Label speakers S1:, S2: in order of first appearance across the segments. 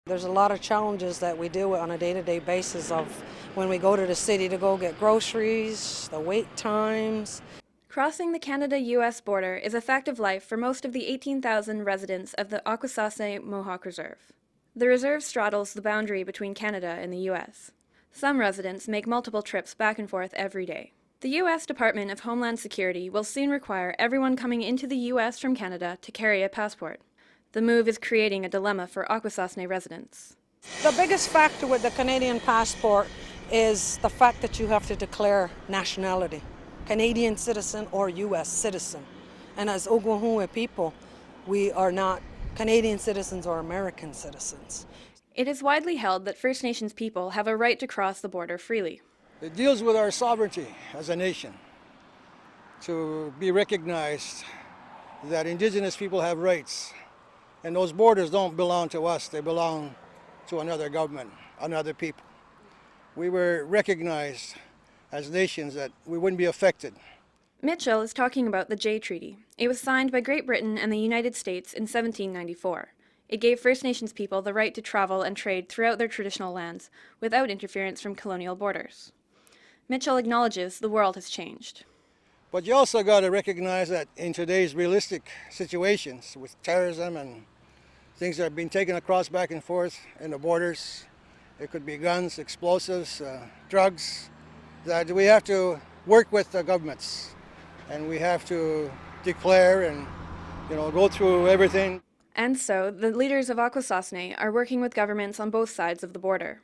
S1: There's a lot of challenges that we deal with on a day-to-day basis of when we go to the city to go get groceries, the wait times.
S2: Crossing the Canada-U.S. border is a fact of life for most of the 18,000 residents of the Akwesasne Mohawk Reserve. The reserve straddles the boundary between Canada and the U.S. Some residents make multiple trips back and forth every day. The U.S. Department of Homeland Security will soon require everyone coming into the U.S. from Canada to carry a passport. The move is creating a dilemma for Akwesasne residents.
S1: The biggest factor with the Canadian passport is the fact that you have to declare nationality, Canadian citizen or U.S. citizen. And as Oglahoma people, we are not Canadian citizens or American citizens.
S2: It is widely held that First Nations people have a right to cross the border freely.
S3: It deals with our sovereignty as a nation, to be recognized that Indigenous people have rights. And those borders don't belong to us, they belong to another government, another people. We were recognized as nations that we wouldn't be affected.
S2: Mitchell is talking about the Jay Treaty. It was signed by Great Britain and the United States in 1794. It gave First Nations people the right to travel and trade throughout their traditional lands without interference from colonial borders. Mitchell acknowledges the world has changed.
S3: But you also got to recognize that in today's realistic situations with terrorism and things that are being taken across back and forth in the borders, it could be guns, explosives, drugs, that we have to work with the governments and we have to declare and go through everything.
S2: And so, the leaders of Akwesasne are working with governments on both sides of the border.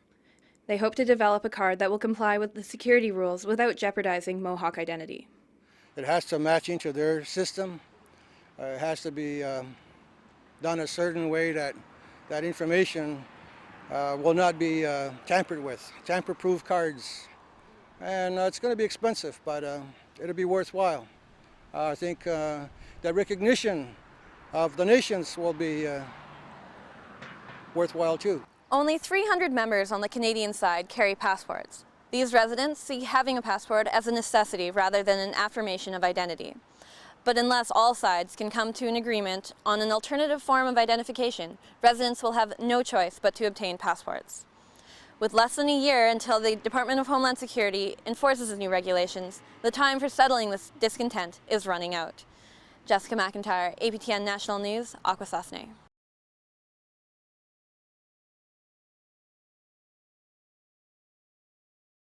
S2: They hope to develop a card that will comply with the security rules without jeopardizing Mohawk identity.
S3: It has to match into their system. It has to be done a certain way that that information will not be tampered with, tamper-proof cards. And it's going to be expensive, but it'll be worthwhile. I think the recognition of the nations will be worthwhile too.
S2: Only 300 members on the Canadian side carry passports. These residents see having a passport as a necessity rather than an affirmation of identity. But unless all sides can come to an agreement on an alternative form of identification, residents will have no choice but to obtain passports. With less than a year until the Department of Homeland Security enforces the new regulations, the time for settling this discontent is running out. Jessica McIntyre, APTN National News, Akwesasne.